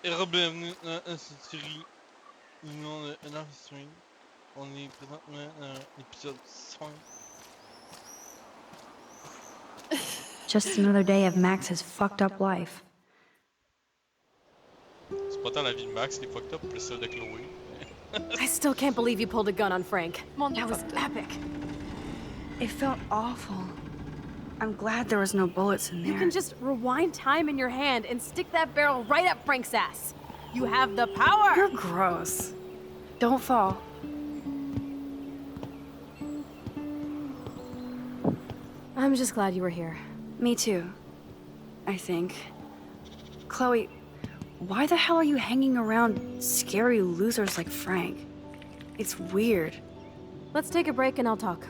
Et bienvenue dans cette série du nom de Enough Stream. On est présentement dans l'épisode 5. Just another day of Max's fucked up life. C'est pas tant la vie de Max qui est fucked up, plus celle de Chloé. I still can't believe you pulled a gun on Frank. That was epic. It felt awful. I'm glad there was no bullets in there. You can just rewind time in your hand and stick that barrel right up Frank's ass. You have the power! You're gross. Don't fall. I'm just glad you were here. Me too, I think. Chloe, why the hell are you hanging around scary losers like Frank? It's weird. Let's take a break and I'll talk.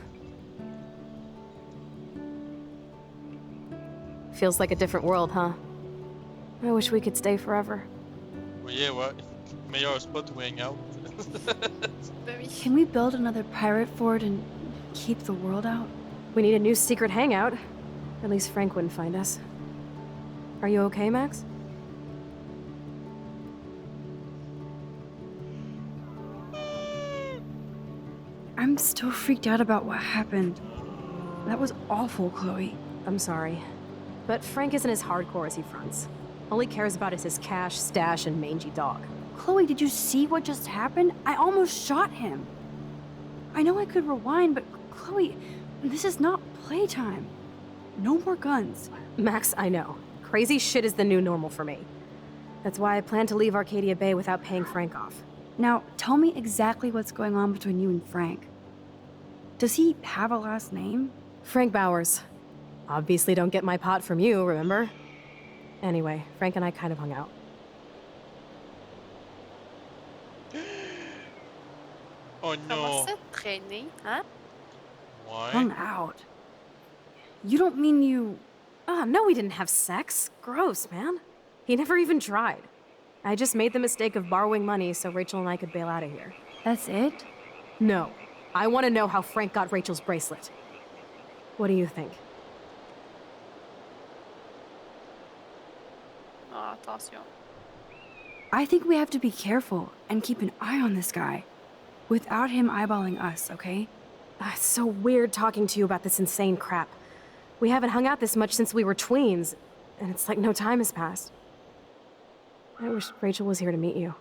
Feels like a different world, huh? I wish we could stay forever. Well, yeah, ouais. Meilleur spot où hang out. Can we build another pirate fort and keep the world out? We need a new secret hangout. At least Frank wouldn't find us. Are you okay, Max? I'm still freaked out about what happened. That was awful, Chloe. I'm sorry. But Frank isn't as hardcore as he fronts. All he cares about is his cash, stash, and mangy dog. Chloe, did you see what just happened? I almost shot him. I know I could rewind, but Chloe, this is not playtime. No more guns. Max, I know. Crazy shit is the new normal for me. That's why I plan to leave Arcadia Bay without paying Frank off. Now, tell me exactly what's going on between you and Frank. Does he have a last name? Frank Bowers. Obviously don't get my pot from you, remember? Anyway, Frank and I kind of hung out. Oh no. Comment ça, traîner, hein? Ouais. Hung out? You don't mean you... Ah, no, we didn't have sex. Gross, man. He never even tried. I just made the mistake of borrowing money so Rachel and I could bail out of here. That's it? No. I want to know how Frank got Rachel's bracelet. What do you think? Oh, attention. I think we have to be careful and keep an eye on this guy. Without him eyeballing us, okay? It's so weird talking to you about this insane crap. We haven't hung out this much since we were tweens, and it's like no time has passed. I wish Rachel was here to meet you.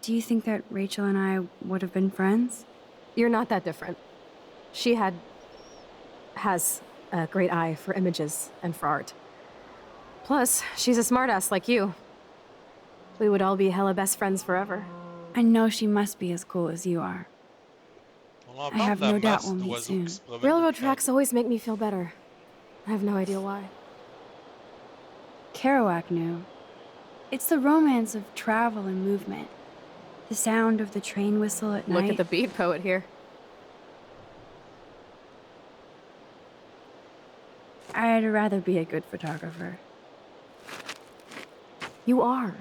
Do you think that Rachel and I would have been friends? You're not that different. She has a great eye for images and for art. Plus, she's a smartass like you. We would all be hella best friends forever. I know she must be as cool as you are. On I have parle de no la doubt masse we'll meet d'oiseaux soon. qui se promènent Railroad au tracks always make me feel better. I have no idea why. Kerouac knew. It's the romance of travel and movement. The sound of the train whistle at night. Look at the beat poet here. I'd rather be a good photographer. You are.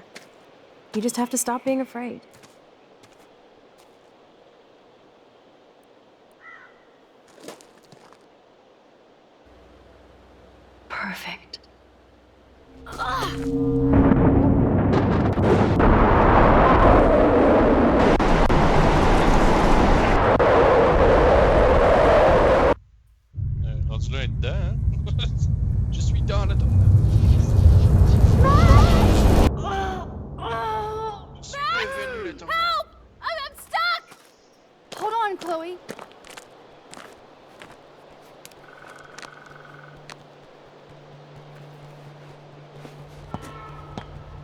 You just have to stop being afraid. Perfect. Rendu là dedans, hein? Je suis dans le temps. Je suis revenu le temps. Help! I'm stuck! Hold on, Chloe.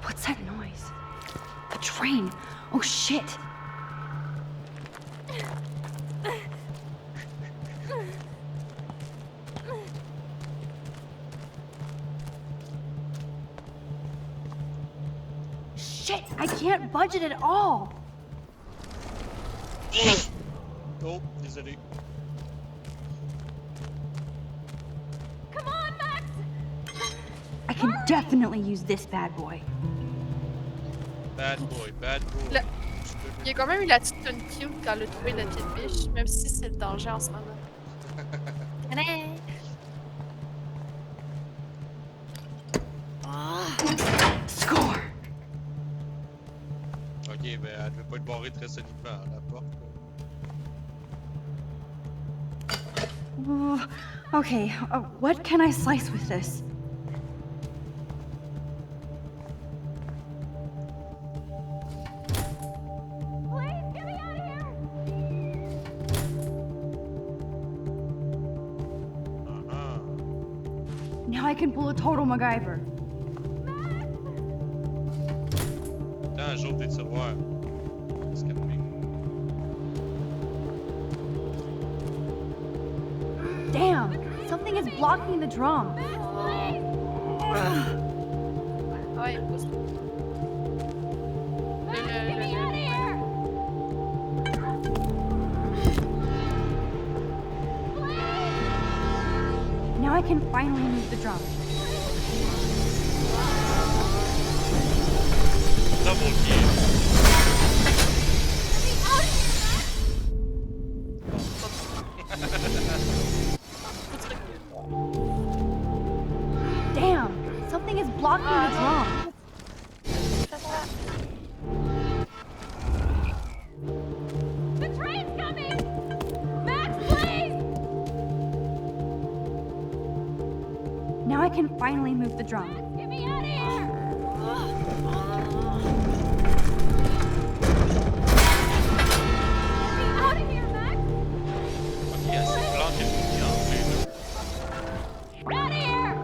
What's that noise? The train. Oh, shit. Shit, I can't budget at all. Oh, désolé. Come on, Max! I can definitely use this bad boy. Bad boy, bad boy. Le- Il y a quand même eu la petite tune cute quand elle a trouvé la petite biche, même si c'est le danger en ce moment. Tadam! Score! Ok, ben elle devait pas être barrée très solidement à la porte. Ooh, okay, what can I slice with this? Please, get me out of here! Now I can pull a total MacGyver. Attends, j'ouvre des tiroirs. Qu'est-ce qu'elle fait? Damn, something is blocking the drum. Ouais, pousse. Now I can finally move the drum. Double kill. Damn, something is blocking the drum. The train's coming! Max, please! Now I can finally move the drum. Max, get me out of here! Get me out of here, Max! Ok, elle s'est planquée le entre les deux. Out of here!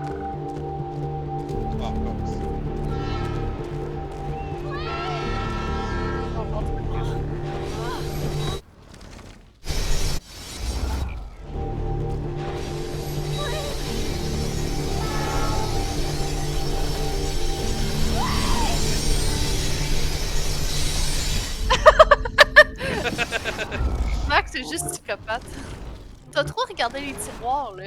Ah, comme ça. Max, c'est juste psychopathe. T'as trop regardé les tiroirs, là.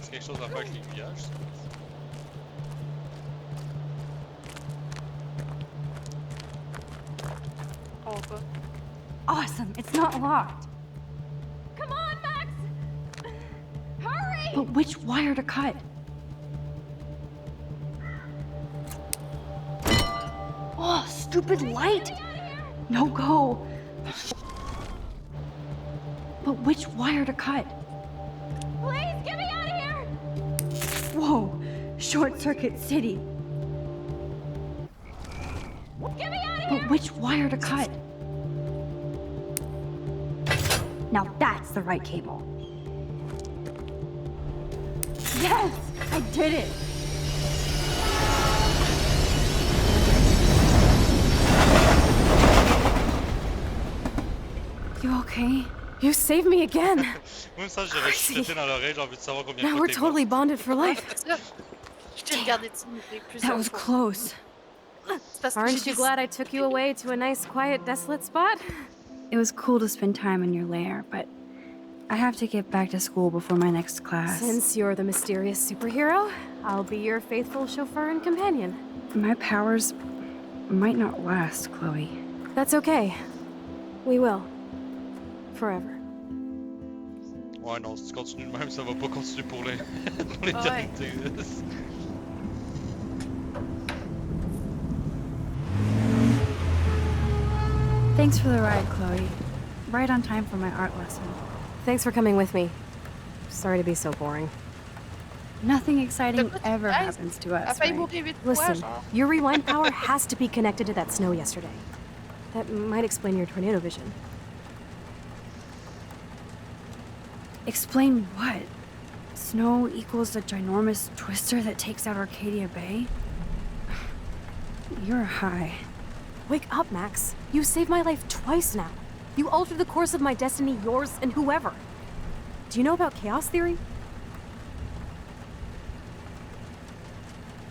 C'est quelque chose à faire avec l'aiguillage, ça. On va pas. Awesome, it's not locked. Come on, Max! Hurry! But which wire to cut? Oh, stupid light! No go. But which wire to cut? Please, get me out of here! Whoa, short circuit city. Get me out of here! But which wire to cut? Now that's the right cable. Yes! I did it! You okay? You saved me again. Même ça, j'aurais chuchoté dans l'oreille, j'ai envie de savoir combien de Now fois we're t'es totally mort. bonded for life. C'est ça. Je t'ai regardé timidé plusieurs That was fois. close. C'est parce que Aren't j'ai you glad I took you away to a nice, quiet, desolate spot? It was cool to spend time in your lair, but I have to get back to school before my next class. Since you're the mysterious superhero, I'll be your faithful chauffeur and companion. My powers might not last, Chloe. That's okay. We will. Forever. Ouais, non, si tu continues de même, ça va pas continuer pour Ah ouais. l'éternité. Thanks for the ride, Chloe. Right on time for my art lesson. Thanks for coming with me. Sorry to be so boring. Nothing exciting Écoute, ever hey, happens to Elle a us, failli right? mourir 8 fois, Listen, genre. your rewind power has to be connected to that snow yesterday. That might explain your tornado vision. Explain what? Snow equals a ginormous twister that takes out Arcadia Bay? You're high. Wake up, Max. You saved my life twice now. You altered the course of my destiny, yours, and whoever. Do you know about chaos theory?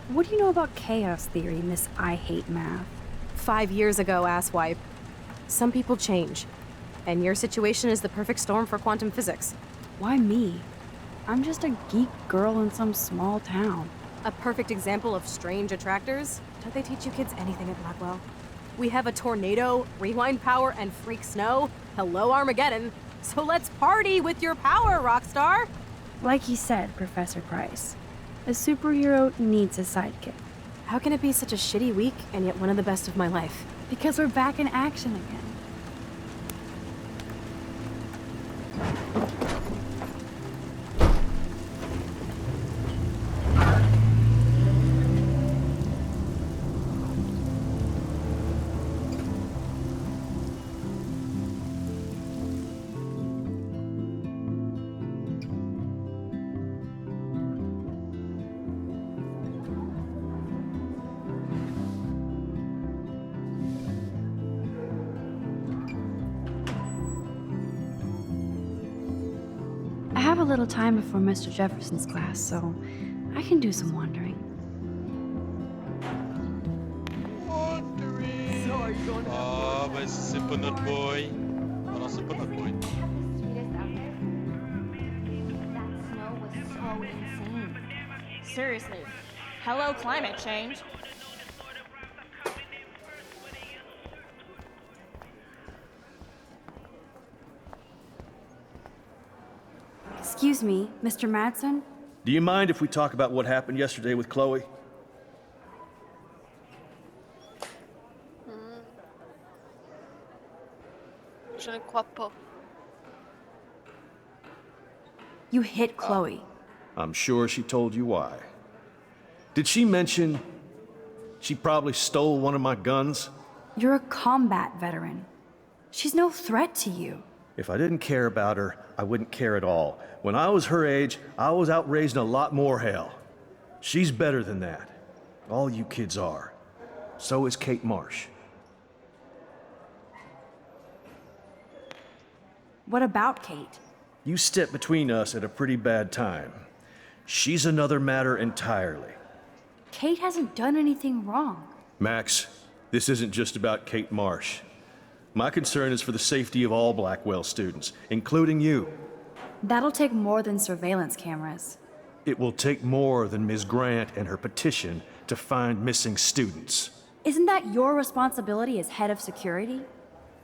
What do you know about chaos theory, Miss I Hate Math? 5 years ago, asswipe. Some people change. And your situation is the perfect storm for quantum physics. Why me? I'm just a geek girl in some small town. A perfect example of strange attractors. Don't they teach you kids anything at Blackwell? We have a tornado, rewind power, and freak snow. Hello, Armageddon. So let's party with your power, Rockstar! Like he said, Professor Price, a superhero needs a sidekick. How can it be such a shitty week and yet one of the best of my life? Because we're back in action again. I have a little time before Mr. Jefferson's class, so I can do some wandering. Wandering. Ah, ben c'est pas notre boy. Ah non, c'est pas notre boy. Seriously. Hello, climate change. Excuse me, Mr. Madsen? Do you mind if we talk about what happened yesterday with Chloe? Je ne crois pas. You hit Chloe. I'm sure she told you why. Did she mention she probably stole one of my guns? You're a combat veteran. She's no threat to you. If I didn't care about her, I wouldn't care at all. When I was her age, I was out raising a lot more hell. She's better than that. All you kids are. So is Kate Marsh. What about Kate? You stepped between us at a pretty bad time. She's another matter entirely. Kate hasn't done anything wrong. Max, this isn't just about Kate Marsh. My concern is for the safety of all Blackwell students, including you. That'll take more than surveillance cameras. It will take more than Ms. Grant and her petition to find missing students. Isn't that your responsibility as head of security?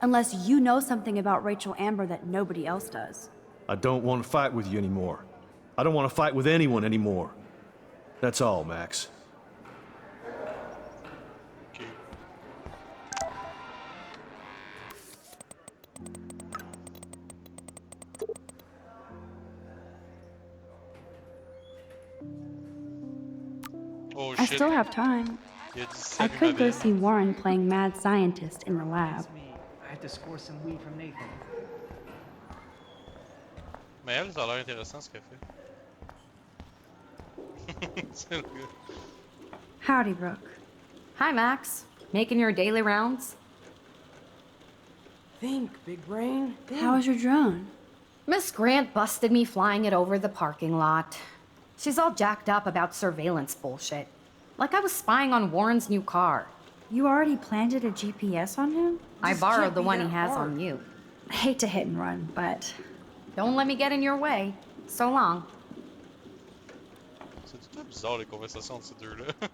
Unless you know something about Rachel Amber that nobody else does. I don't want to fight with you anymore. I don't want to fight with anyone anymore. That's all, Max. Okay. Oh I shit. still have time. Il a dit I salut ma could go belle. see Warren playing mad scientist in the lab. It's me. I had to score some weed from Nathan. Mais elle, ça a l'air intéressant ce qu'elle fait. C'est le gars. Howdy, Brooke. Hi, Max. Making your daily rounds? Think, big brain. Think. How was your drone? Miss Grant busted me flying it over the parking lot. She's all jacked up about surveillance bullshit. Like I was spying on Warren's new car. You already planted a GPS on him? I Just borrowed can't the be one he that has hard. on you. I hate to hit and run, but Don't let me get in your way. So long. C'est tout le temps bizarre les conversations entre ces deux-là.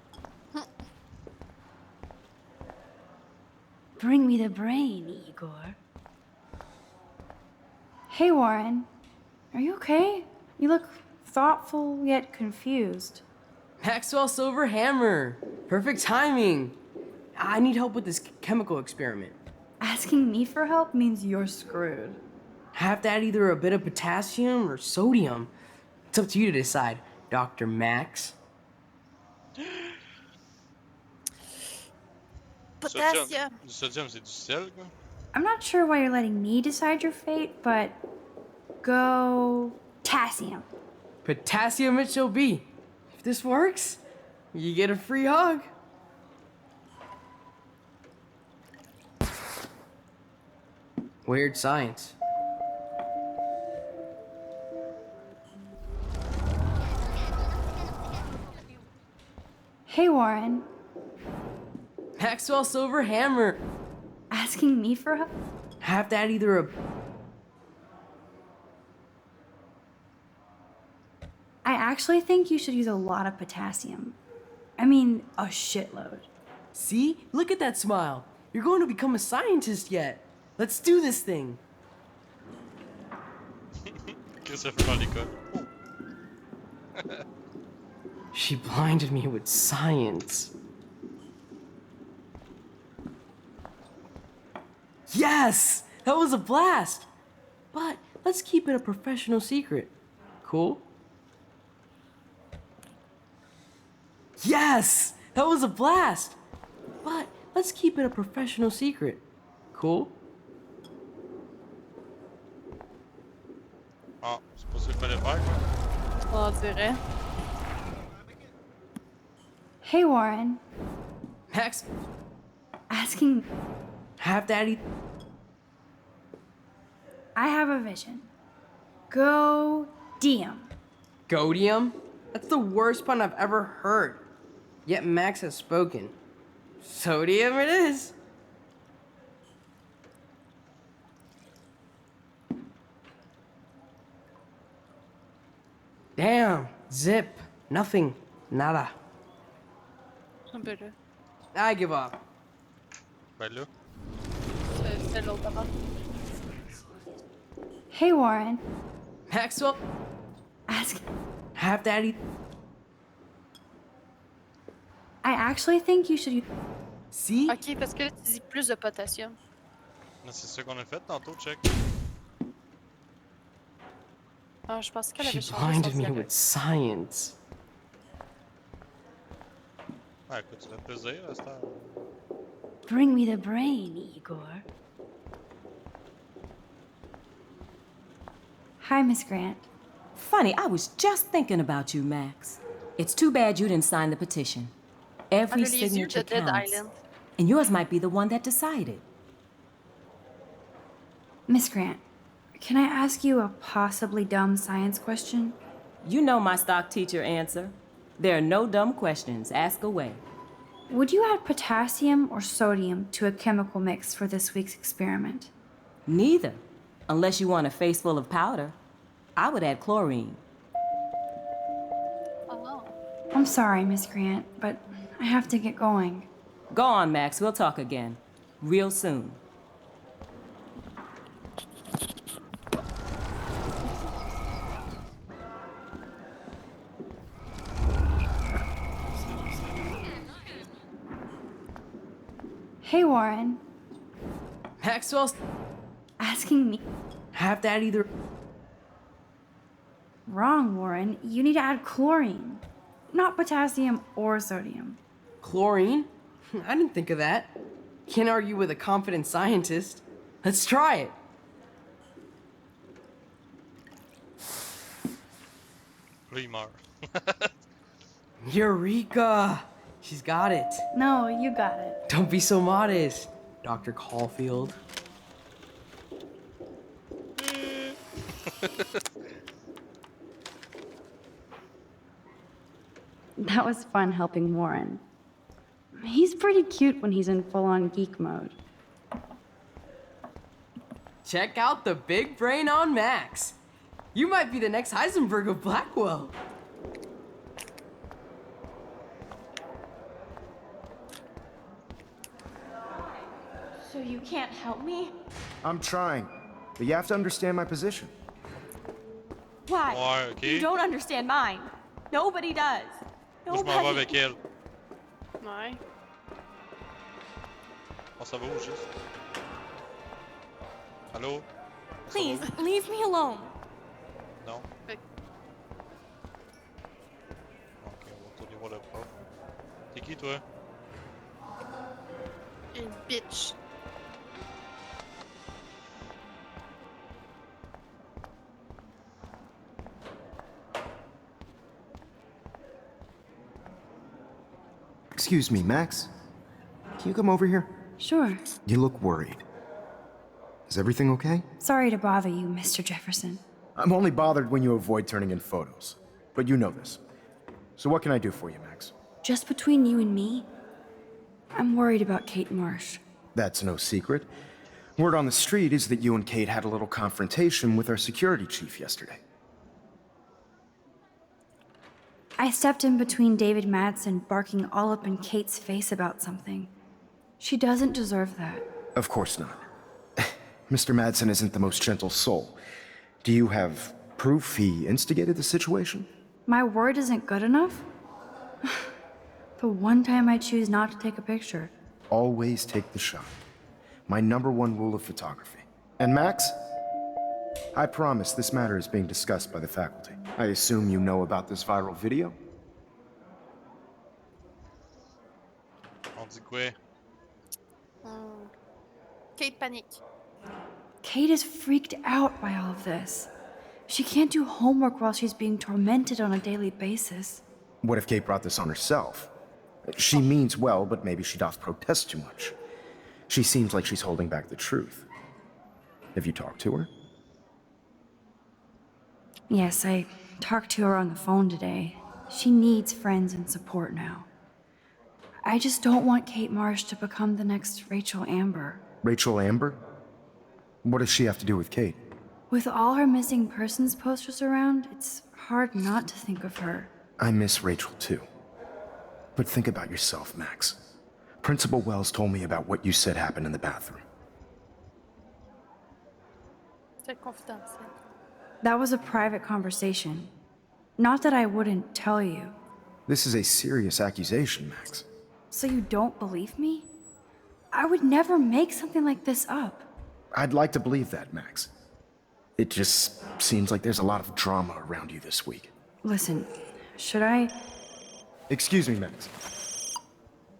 bring me the brain, Igor. Hey, Warren. Are you okay? You look thoughtful yet confused. Maxwell Silver Hammer. Perfect timing. I need help with this chemical experiment. Asking me for help means you're screwed. I have to add either a bit of potassium or sodium. It's up to you to decide, Dr. Max. Potassium. Du sodium, c'est du sel, quoi. I'm not sure why you're letting me decide your fate, but go potassium. Potassium it shall be. If this works, you get a free hug. Weird science. Hey, Warren. Maxwell Silver Hammer. Asking me for help? I have to add either a... I actually think you should use a lot of potassium. I mean, a shitload. See? Look at that smile. You're going to become a scientist yet. Let's do this thing. Qu'est-ce que ça fait dans l'école? She blinded me with science. Yes! That was a blast! But let's keep it a professional secret. Cool? Yes! That was a blast! But let's keep it a professional secret. Cool? Ah, c'est pas ce qu'il fallait faire, quoi. On dirait. Hey, Warren. Max, Asking. have daddy. I have a vision. Go DM. Godium? That's the worst pun I've ever heard. Yet Max has spoken. Sodium it is. Damn. Zip. Nothing. Nada. Un peu là. I give up. Ben là. C'est l'autre avant. Hey, Warren. Maxwell, Ask. have daddy. I actually think you should. See? Ok, parce que là, tu dis plus de potassium. Mais c'est ça qu'on a fait tantôt, check. Ah, je pense qu'elle She avait changé blinded son me dialogue. with science. Ah, écoute, ça fait plaisir à cette heure. Bring me the brain, Igor. Hi, Miss Grant. Funny, I was just thinking about you, Max. It's too bad you didn't sign the petition. Every Under les yeux signature de Dead counts. Island. And yours might be the one that decided. Miss Grant, can I ask you a possibly dumb science question? You know my stock teacher answer. There are no dumb questions. Ask away. Would you add potassium or sodium to a chemical mix for this week's experiment? Neither. Unless you want a face full of powder. I would add chlorine. Oh. I'm sorry, Miss Grant, but I have to get going. Go on, Max. We'll talk again. Real soon. Hey, Warren. Maxwell's Asking me. have daddy the. Wrong, Warren. You need to add chlorine, not potassium or sodium. Chlorine? I didn't think of that. Can't argue with a confident scientist. Let's try it. Là, il meurt. Eureka! She's got it. No, you got it. Don't be so modest, Dr. Caulfield. That was fun helping Warren. He's pretty cute when he's in full-on geek mode. Check out the big brain on Max. You might be the next Heisenberg of Blackwell. So you can't help me? I'm trying, but you have to understand my position. Why? Ouais, ok. You don't understand mine. Nobody does. Moi, je m'en vais Nobody. avec elle. Ouais. Oh, ça va où, juste? Allô? Ça Please, va où? leave me alone. Non? Fait- Ok, on va retourner voir le prof. T'es qui, toi? Une bitch. Excuse me, Max. Can you come over here? Sure. You look worried. Is everything okay? Sorry to bother you, Mr. Jefferson. I'm only bothered when you avoid turning in photos. But you know this. So what can I do for you, Max? Just between you and me, I'm worried about Kate Marsh. That's no secret. Word on the street is that you and Kate had a little confrontation with our security chief yesterday. I stepped in between David Madsen barking all up in Kate's face about something. She doesn't deserve that. Of course not. Mr. Madsen isn't the most gentle soul. Do you have proof he instigated the situation? My word isn't good enough? The one time I choose not to take a picture. Always take the shot. My #1 rule of photography. And Max? I promise this matter is being discussed by the faculty. I assume you know about this viral video? On dit quoi? Kate panique. Kate is freaked out by all of this. She can't do homework while she's being tormented on a daily basis. What if Kate brought this on herself? She means well, but maybe she doth protest too much. She seems like she's holding back the truth. Have you talked to her? Yes, I talked to her on the phone today. She needs friends and support now. I just don't want Kate Marsh to become the next Rachel Amber. Rachel Amber? What does she have to do with Kate? With all her missing persons posters around, it's hard not to think of her. I miss Rachel too. But think about yourself, Max. Principal Wells told me about what you said happened in the bathroom. C'est confidentiel. That was a private conversation. Not that I wouldn't tell you. This is a serious accusation, Max. So you don't believe me? I would never make something like this up. I'd like to believe that, Max. It just seems like there's a lot of drama around you this week. Listen, should I... Excuse me, Max.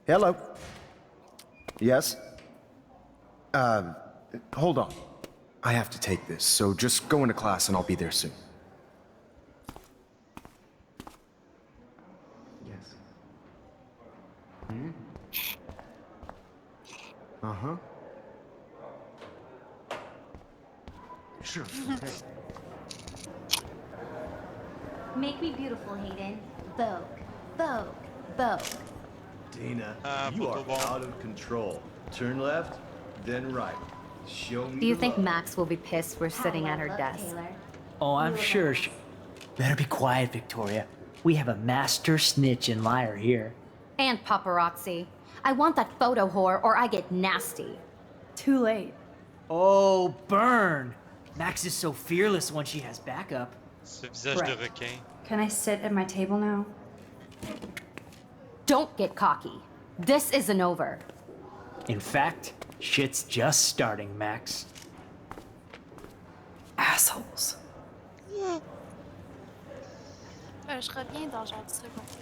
Hello? Yes? Hold on. I have to take this, so just go into class and I'll be there soon. Yes. Uh-huh. Sure. Okay. Make me beautiful, Hayden. Vogue. Vogue. Vogue. Dina, Ah, you are football. out of control. Turn left, then right. Show me Do you the think love. Max will be pissed we're sitting at her desk? Oh, I'm sure she... Better be quiet, Victoria. We have a master snitch and liar here. And paparazzi. I want that photo whore or I get nasty. Too late. Oh, burn! Max is so fearless when she has backup. Ce visage de Right. requin. Can I sit at my table now? Don't get cocky. This isn't over. In fact, shit's just starting, Max. Assholes. Je reviens dans genre 10 secondes.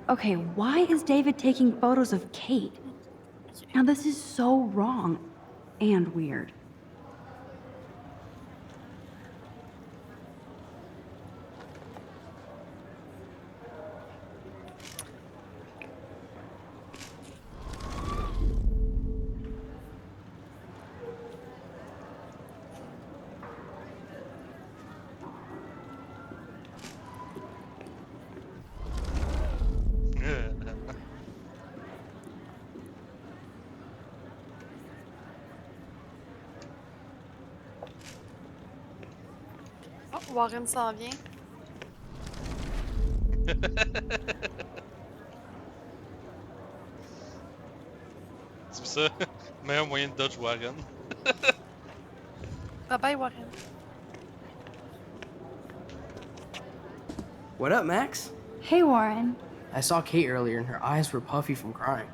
Okay, why is David taking photos of Kate? Now this is so wrong and weird. Oh, Warren s'en vient. C'est ça. Meilleur moyen de dodge Warren. Bye bye, Warren. What up, Max? Hey, Warren. I saw Kate earlier and her eyes were puffy from crying.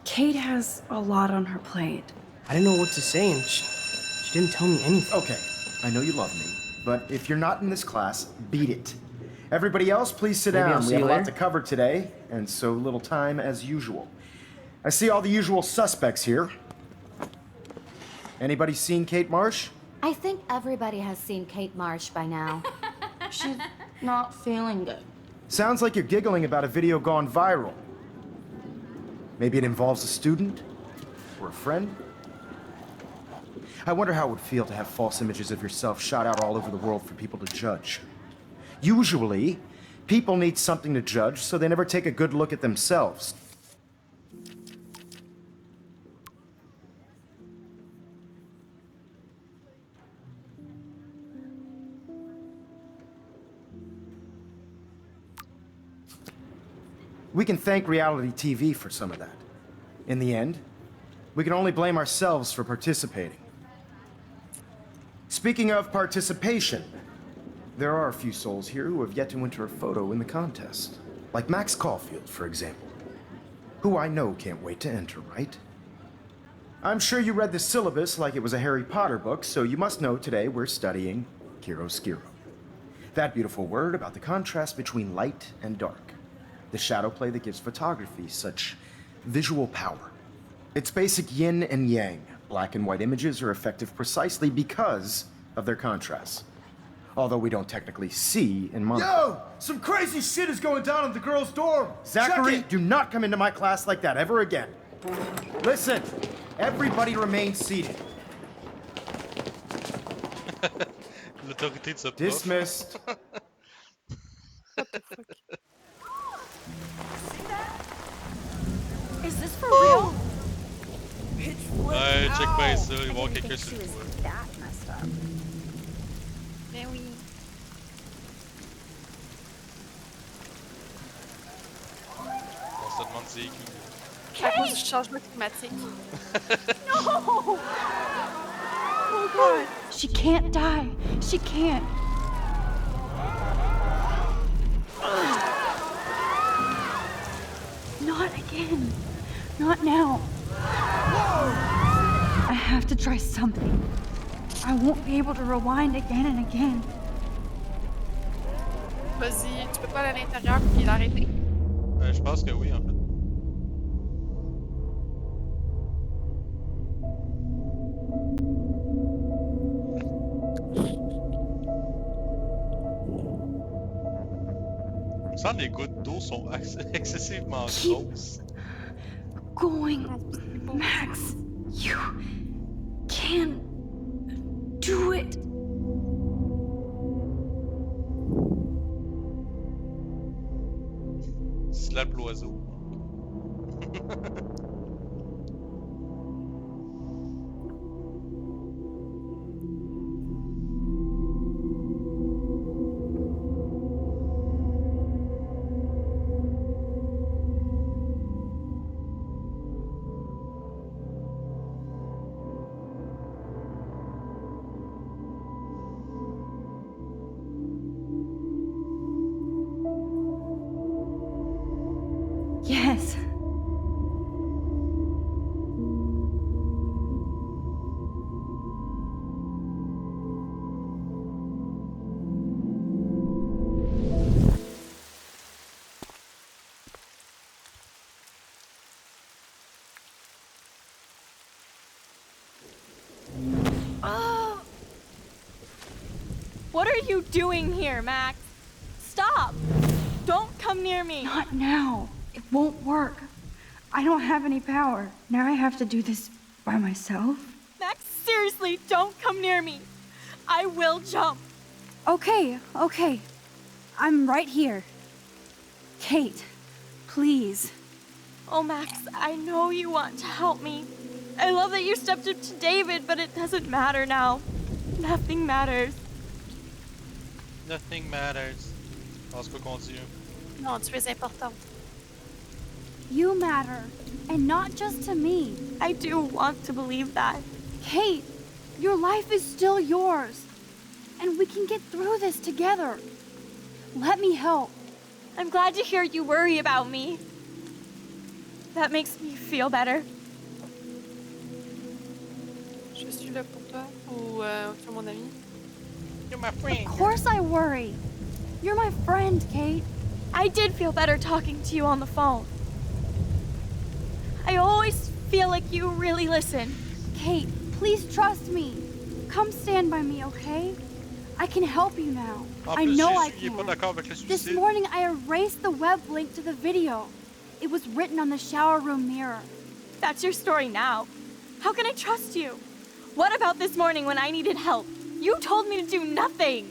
Kate has a lot on her plate. I didn't know what to say and she didn't tell me anything. Okay, I know you love me, but if you're not in this class, beat it. Everybody else, please sit Maybe I'll down. see We have you a lot later. to cover today, and so little time as usual. I see all the usual suspects here. Anybody seen Kate Marsh? I think everybody has seen Kate Marsh by now. She's not feeling good. Sounds like you're giggling about a video gone viral. Maybe it involves a student? Or a friend? I wonder how it would feel to have false images of yourself shot out all over the world for people to judge. Usually, people need something to judge, so they never take a good look at themselves. We can thank reality TV for some of that. In the end, we can only blame ourselves for participating. Speaking of participation, there are a few souls here who have yet to enter a photo in the contest. Like Max Caulfield, for example. Who I know can't wait to enter, right? I'm sure you read the syllabus like it was a Harry Potter book, so you must know today we're studying chiaroscuro. That beautiful word about the contrast between light and dark. The shadow play that gives photography such visual power. It's basic yin and yang. Black and white images are effective precisely because of their contrast. Although we don't technically see in monocle. Yo! Some crazy shit is going down in the girls' dorm! Zachary, do not come into my class like that ever again. Listen, everybody remain seated. L'autorité de ce prof. Dismissed. Is this for real? Ouais, check bien ça, il va y avoir quelqu'un sur le toit. Mais oui. On se demande c'est qui. À cause du changement climatique. No! Oh god. She can't die. She can't. Not again. Not now. I have to try something. I won't be able to rewind again and again. Vas-y, tu peux pas aller à l'intérieur puis l'arrêter? Je pense que oui, en fait. Il me semble que les gouttes d'eau sont excessivement grosses. Going, Max. You can do it. Slap l'oiseau. Yes. What are you doing here, Max? Stop! Don't come near me! Not now. It won't work. I don't have any power. Now I have to do this by myself. Max, seriously, don't come near me. I will jump. Okay. I'm right here. Kate, please. Oh, Max, I know you want to help me. I love that you stepped up to David, but it doesn't matter now. Nothing matters. Nothing matters. On se peut continue. Non, tu es importante. You matter. And not just to me. I do want to believe that. Kate, your life is still yours. And we can get through this together. Let me help. I'm glad to hear you worry about me. That makes me feel better. Je suis là pour toi ou pour mon ami. You're my friend. Of course I worry. You're my friend, Kate. I did feel better talking to you on the phone. I always feel like you really listen. Kate, please trust me. Come stand by me, okay? I can help you now. I know I can. This morning I erased the web link to the video. It was written on the shower room mirror. That's your story now. How can I trust you? What about this morning when I needed help? You told me to do nothing.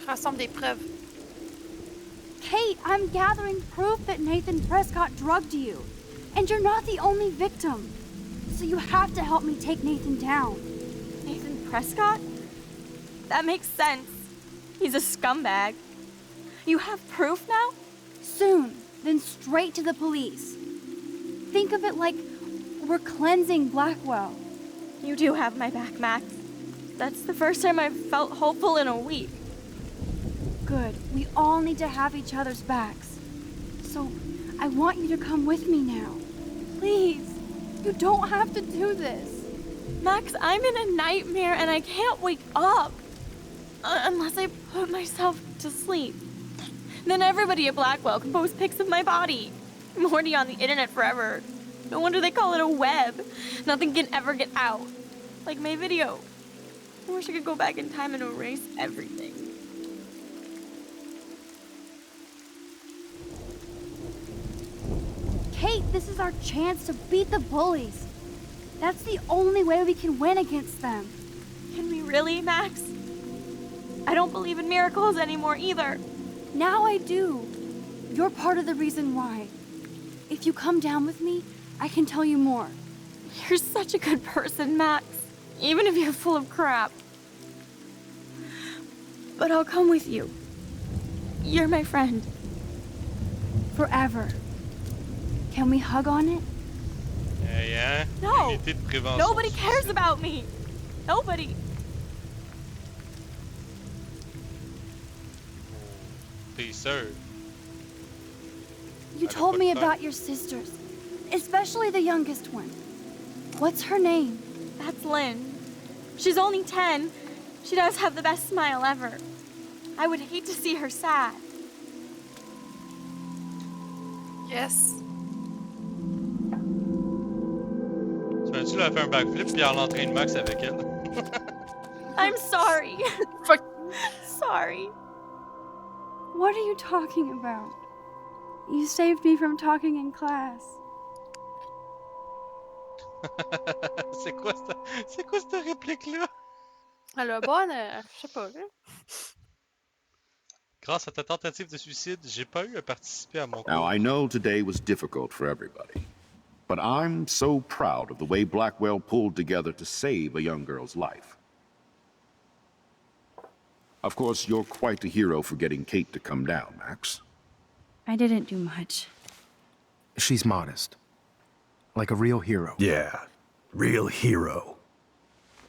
Rassemble des preuves. Kate, I'm gathering proof that Nathan Prescott drugged you. And you're not the only victim. So you have to help me take Nathan down. Nathan Prescott? That makes sense. He's a scumbag. You have proof now? Soon, then straight to the police. Think of it like we're cleansing Blackwell. You do have my back, Max. That's the first time I've felt hopeful in a week. Good. We all need to have each other's backs. So, I want you to come with me now. Please. You don't have to do this. Max, I'm in a nightmare and I can't wake up. Unless I put myself to sleep. Then everybody at Blackwell can post pics of my body. I'm already on the internet forever. No wonder they call it a web. Nothing can ever get out. Like my video. I wish I could go back in time and erase everything. Kate, this is our chance to beat the bullies. That's the only way we can win against them. Can we really, Max? I don't believe in miracles anymore either. Now I do. You're part of the reason why. If you come down with me, I can tell you more. You're such a good person, Max. Even if you're full of crap. But I'll come with you. You're my friend. Forever. Can we hug on it? Yeah. No! Unité de prévention. Nobody cares about me! Nobody! Tes sœurs. You told me about your sisters, especially the youngest one. What's her name? That's Lynn. She's only 10. She does have the best smile ever. I would hate to see her sad. Yes. Tu vas faire un backflip puis elle entraîne Max avec elle. I'm sorry. Sorry. What are you talking about? You saved me from talking in class. C'est quoi cette réplique-là? Elle a bonne, je sais pas. Grâce à ta tentative de suicide, j'ai pas eu à participer à mon cours. Now, I know today was difficult for everybody, but I'm so proud of the way Blackwell pulled together to save a young girl's life. Of course, you're quite the hero for getting Kate to come down, Max. I didn't do much. She's modest. Like a real hero. Yeah, real hero.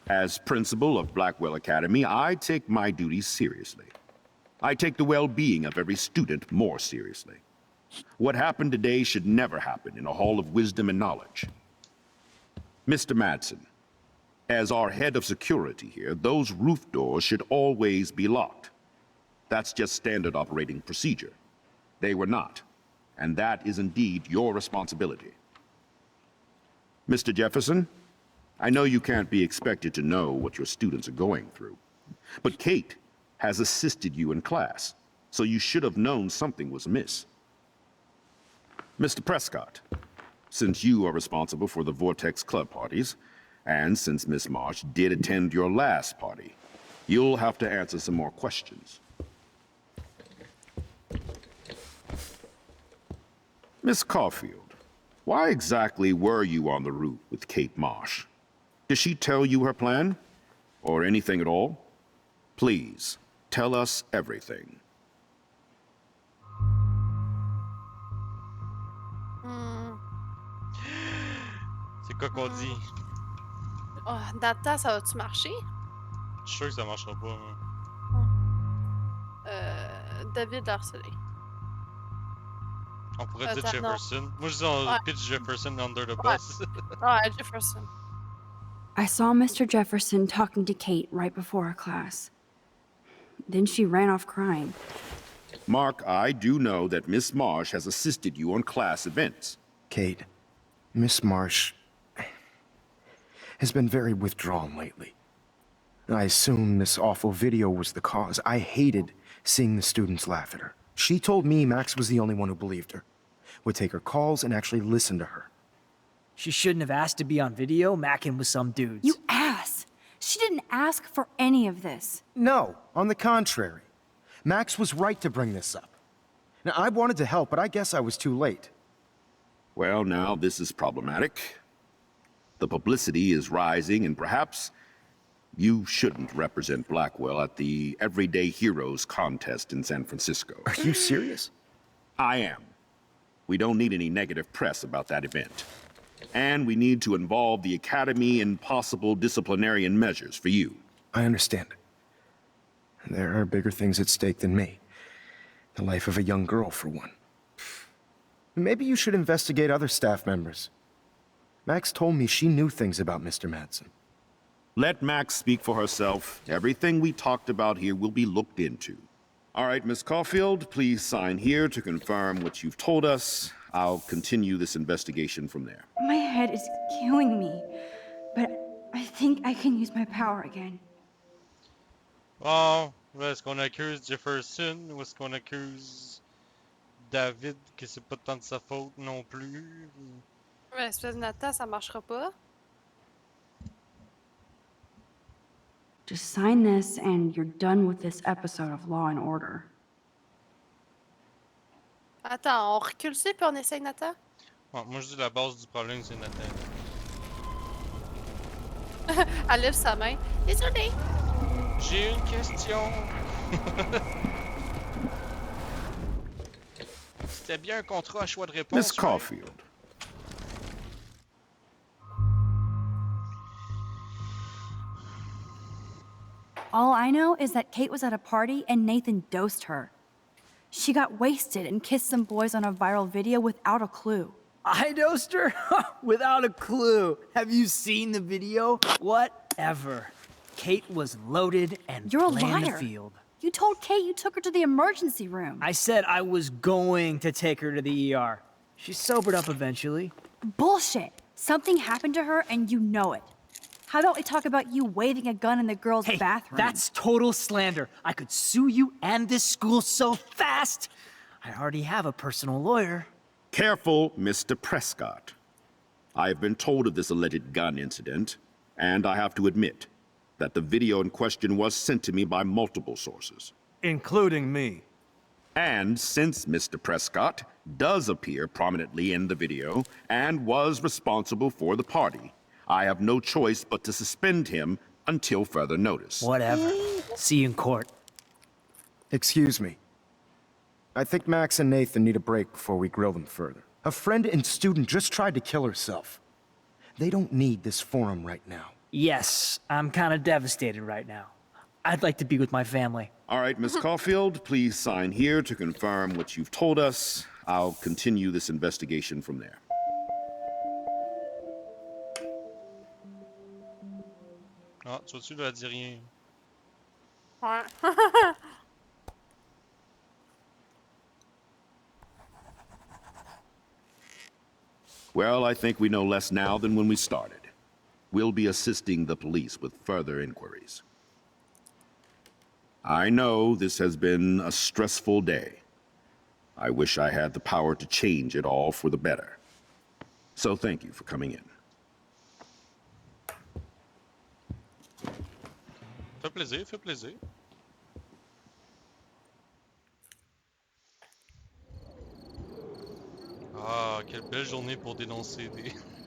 As principal of Blackwell Academy, I take my duties seriously. I take the well-being of every student more seriously. What happened today should never happen in a hall of wisdom and knowledge. Mr. Madsen, as our head of security here, those roof doors should always be locked. That's just standard operating procedure. They were not, and that is indeed your responsibility. Mr. Jefferson, I know you can't be expected to know what your students are going through, but Kate has assisted you in class, so you should have known something was amiss. Mr. Prescott, since you are responsible for the Vortex Club parties, and since Miss Marsh did attend your last party, you'll have to answer some more questions. Miss Caulfield, why exactly were you on the route with Kate Marsh? Did she tell you her plan? Or anything at all? Please, tell us everything. C'est quoi qu'on dit? Oh, dans le temps, ça va-tu marcher? Je suis sûr que ça marchera pas. David harcelé. On pourrait dire Attends, Jefferson. non. Moi je dis on pitch Jefferson under the bus. Ouais, Jefferson. I saw Mr. Jefferson talking to Kate right before our class. Then she ran off crying. Mark, I do know that Miss Marsh has assisted you on class events. Kate, Miss Marsh has been very withdrawn lately. I assume this awful video was the cause. I hated seeing the students laugh at her. She told me Max was the only one who believed her, would take her calls and actually listen to her. She shouldn't have asked to be on video, macking with some dudes. You ass! She didn't ask for any of this. No, on the contrary. Max was right to bring this up. Now, I wanted to help, but I guess I was too late. Well, now this is problematic. The publicity is rising, and perhaps You shouldn't represent Blackwell at the Everyday Heroes contest in San Francisco. Are you serious? I am. We don't need any negative press about that event. And we need to involve the Academy in possible disciplinarian measures for you. I understand. There are bigger things at stake than me. The life of a young girl, for one. Maybe you should investigate other staff members. Max told me she knew things about Mr. Madsen. Let Max speak for herself. Everything we talked about here will be looked into. All right, Miss Caulfield, please sign here to confirm what you've told us. I'll continue this investigation from there. My head is killing me, but I think I can use my power again. Bon, est-ce qu'on accuse Jefferson ou est-ce qu'on accuse David que c'est pas tant de sa faute non plus? Ouais, espèce de Nathan, ça marchera pas. Just sign this and you're done with this episode of Law and Order. Attends, on recule ça puis on essaye Nathan? Ouais, moi je dis la base du problème c'est Nathan. Elle lève sa main. Désolé! J'ai une question. C'était bien un contrat à choix de réponse. Miss Caulfield. All I know is that Kate was at a party and Nathan dosed her. She got wasted and kissed some boys on a viral video without a clue. I dosed her? Without a clue. Have you seen the video? Whatever. Kate was loaded and You're a playing the liar. field. You told Kate you took her to the emergency room. I said I was going to take her to the ER. She sobered up eventually. Bullshit. Something happened to her and you know it. How about we talk about you waving a gun in the girls' bathroom? That's total slander. I could sue you and this school so fast. I already have a personal lawyer. Careful, Mr. Prescott. I have been told of this alleged gun incident, and I have to admit that the video in question was sent to me by multiple sources. Including me. And since Mr. Prescott does appear prominently in the video and was responsible for the party, I have no choice but to suspend him until further notice. Whatever. See you in court. Excuse me. I think Max and Nathan need a break before we grill them further. A friend and student just tried to kill herself. They don't need this forum right now. Yes, I'm kind of devastated right now. I'd like to be with my family. All right, Miss Caulfield, please sign here to confirm what you've told us. I'll continue this investigation from there. Ah, tu vois-tu, là, elle dit rien. Ouais. Well, I think we know less now than when we started. We'll be assisting the police with further inquiries. I know this has been a stressful day. I wish I had the power to change it all for the better. So thank you for coming in. Fait plaisir, fait plaisir. Ah, quelle belle journée pour dénoncer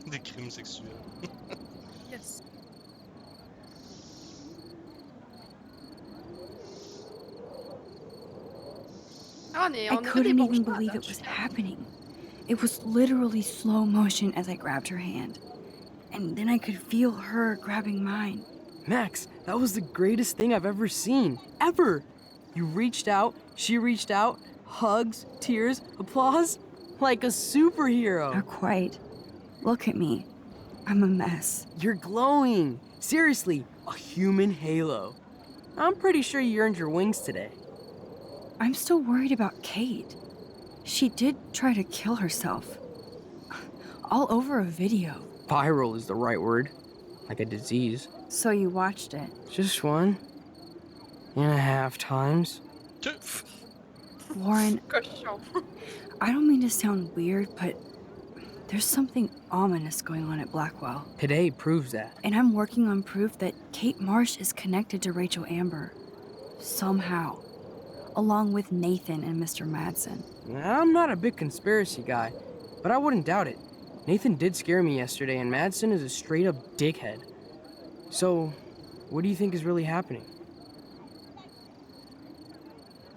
des crimes sexuels. Yes. I couldn't even believe it was happening. It was literally slow motion as I grabbed her hand. And then I could feel her grabbing mine. Max, that was the greatest thing I've ever seen. Ever! You reached out, she reached out, hugs, tears, applause. Like a superhero. Not quite. Look at me. I'm a mess. You're glowing. Seriously, a human halo. I'm pretty sure you earned your wings today. I'm still worried about Kate. She did try to kill herself. All over a video. Viral is the right word. Like a disease. So you watched it? Just 1.5 times. Warren, I don't mean to sound weird, but there's something ominous going on at Blackwell. Today proves that. And I'm working on proof that Kate Marsh is connected to Rachel Amber. Somehow. Along with Nathan and Mr. Madsen. I'm not a big conspiracy guy, but I wouldn't doubt it. Nathan did scare me yesterday, and Madsen is a straight-up dickhead. So, What do you think is really happening?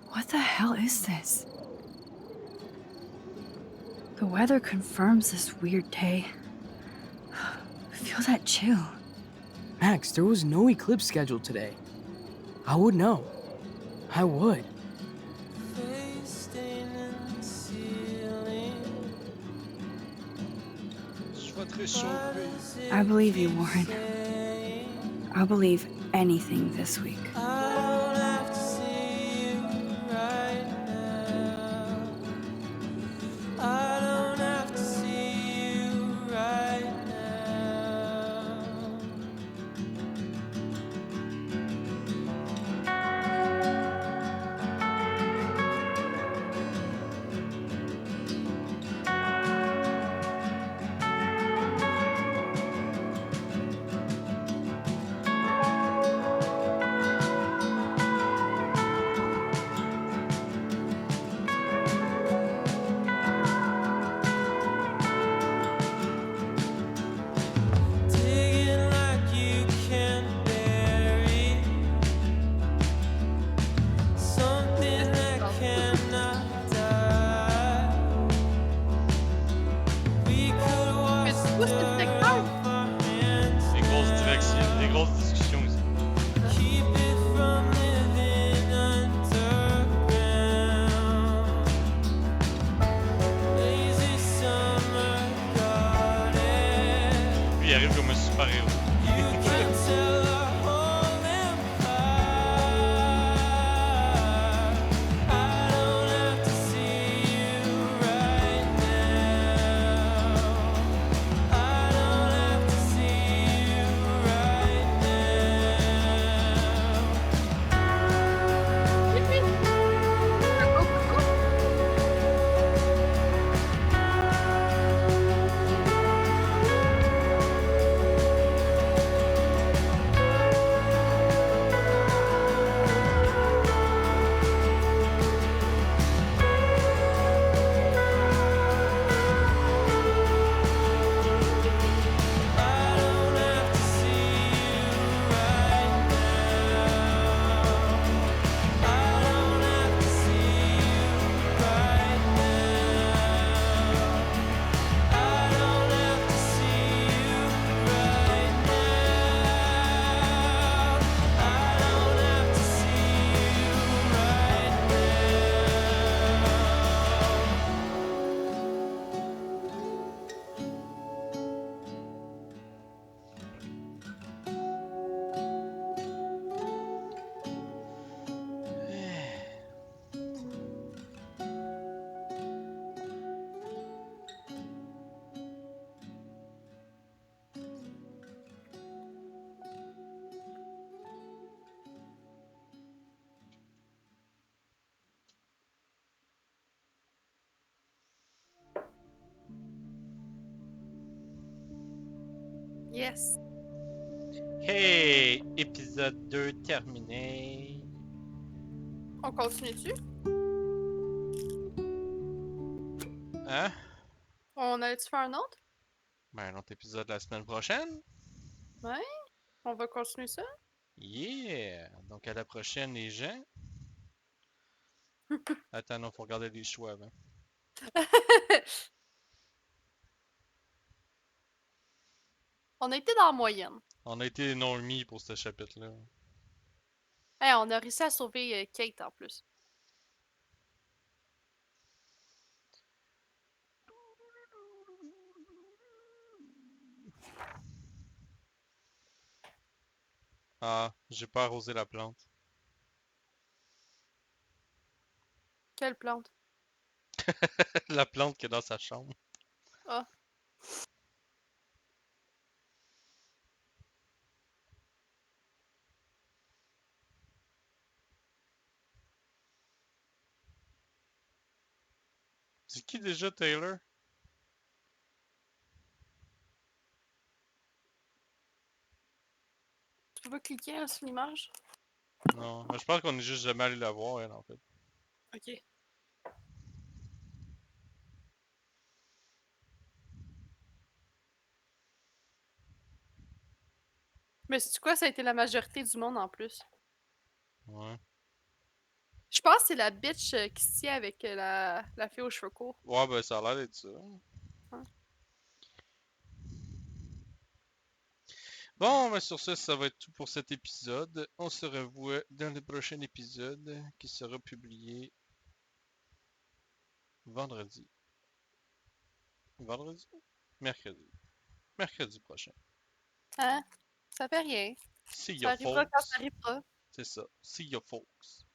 What the hell is this? The weather confirms this weird day. Feel that chill. Max, there was no eclipse scheduled today. I would know. I would. I believe you, Warren. I'll believe anything this week. Yes. Hey, épisode 2 terminé. On continue-tu? Hein? On allait-tu faire un autre? Ben, un autre épisode la semaine prochaine. Ouais? On va continuer ça? Yeah! Donc, à la prochaine, les gens. Attends, non, faut regarder les choix avant. On a été dans la moyenne. On a été non mis pour ce chapitre-là. Hey, on a réussi à sauver Kate en plus. Ah, j'ai pas arrosé la plante. Quelle plante? La plante qui est dans sa chambre. Ah. C'est qui déjà, Taylor? Tu veux cliquer hein, sur l'image? Non, je pense qu'on est juste jamais allé la voir, elle, en fait. Ok. Mais c'est quoi, ça a été la majorité du monde en plus. Ouais. Je pense que c'est la bitch qui se tient avec la fille aux cheveux courts. Ouais, ben ça a l'air d'être ça. Ouais. Bon, mais sur ce, ça va être tout pour cet épisode. On se revoit dans le prochain épisode qui sera publié vendredi. Vendredi? Mercredi. Mercredi prochain. Hein? Ça fait rien. See Ça ya, arrivera quand folks. ça arrivera. C'est ça. See ya, folks.